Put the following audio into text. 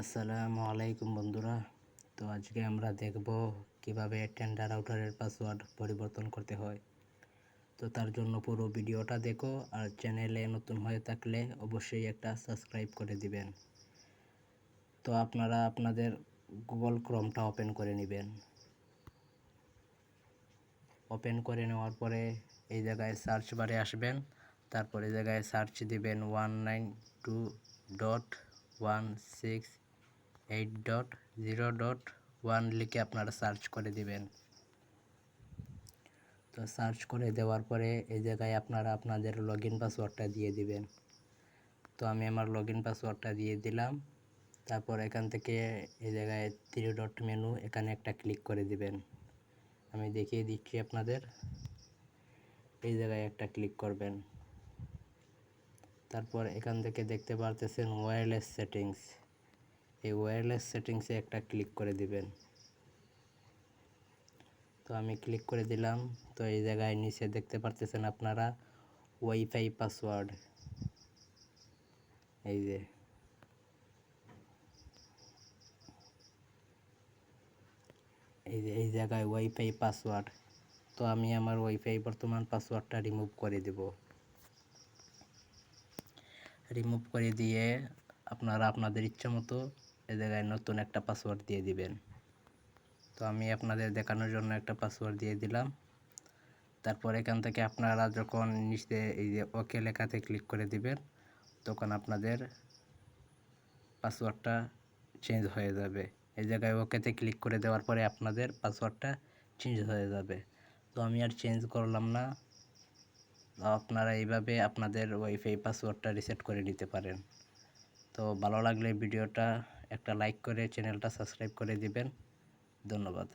আসসালামু আলাইকুম বন্ধুরা। তো আজকে আমরা দেখব কিভাবে টেন্ডার রাউটারের পাসওয়ার্ড পরিবর্তন করতে হয়। তো তার জন্য পুরো ভিডিওটা দেখো, আর চ্যানেলে নতুন হয়ে থাকলে অবশ্যই একটা সাবস্ক্রাইব করে দিবেন। তো আপনারা আপনাদের গুগল ক্রোমটা ওপেন করে নেবেন। ওপেন করে নেওয়ার পরে এই জায়গায় সার্চ বারে আসবেন, তারপরে জায়গায় সার্চ দিবেন 192.168.0.1 লিখে আপনারা সার্চ করে দিবেন। তো সার্চ করে দেওয়ার পরে এই জায়গায় আপনারা আপনাদের লগইন পাসওয়ার্ডটা দিয়ে দিবেন। তো আমি আমার লগইন পাসওয়ার্ডটা দিয়ে দিলাম। তারপর এখান থেকে এই জায়গায় 3 ডট মেনু, এখানে একটা ক্লিক করে দিবেন। আমি দেখিয়ে দিচ্ছি আপনাদের। এই জায়গায় একটা ক্লিক করবেন। তারপর এখান থেকে দেখতে পারতেছেন ওয়্যারলেস সেটিংস, এই ওয়্যারলেস সেটিংসে একটা ক্লিক করে দিবেন। তো আমি ক্লিক করে দিলাম। তো এই জায়গায় নিচে দেখতে পারতেছেন আপনারা ওয়াইফাই পাসওয়ার্ড, এই জায়গায় ওয়াইফাই পাসওয়ার্ড। তো আমি আমার ওয়াইফাই বর্তমান পাসওয়ার্ডটা রিমুভ করে দেব। রিমুভ করে দিয়ে আপনারা আপনাদের ইচ্ছা মতো এই জায়গায় নতুন একটা পাসওয়ার্ড দিয়ে দিবেন। তো আমি আপনাদের দেখানোর জন্য একটা পাসওয়ার্ড দিয়ে দিলাম। তারপর এখান থেকে আপনারা যখন নিচে এই যে ওকে লেখাতে ক্লিক করে দিবেন, তখন আপনাদের পাসওয়ার্ডটা চেঞ্জ হয়ে যাবে। এই জায়গায় ওকেতে ক্লিক করে দেওয়ার পরে আপনাদের পাসওয়ার্ডটা চেঞ্জ হয়ে যাবে। তো আমি আর চেঞ্জ করলাম না। আপনারা এইভাবে আপনাদের ওয়াইফাই পাসওয়ার্ডটা রিসেট করে নিতে পারেন। তো ভালো লাগলে ভিডিওটা একটা লাইক করে চ্যানেলটা সাবস্ক্রাইব করে দিবেন। ধন্যবাদ।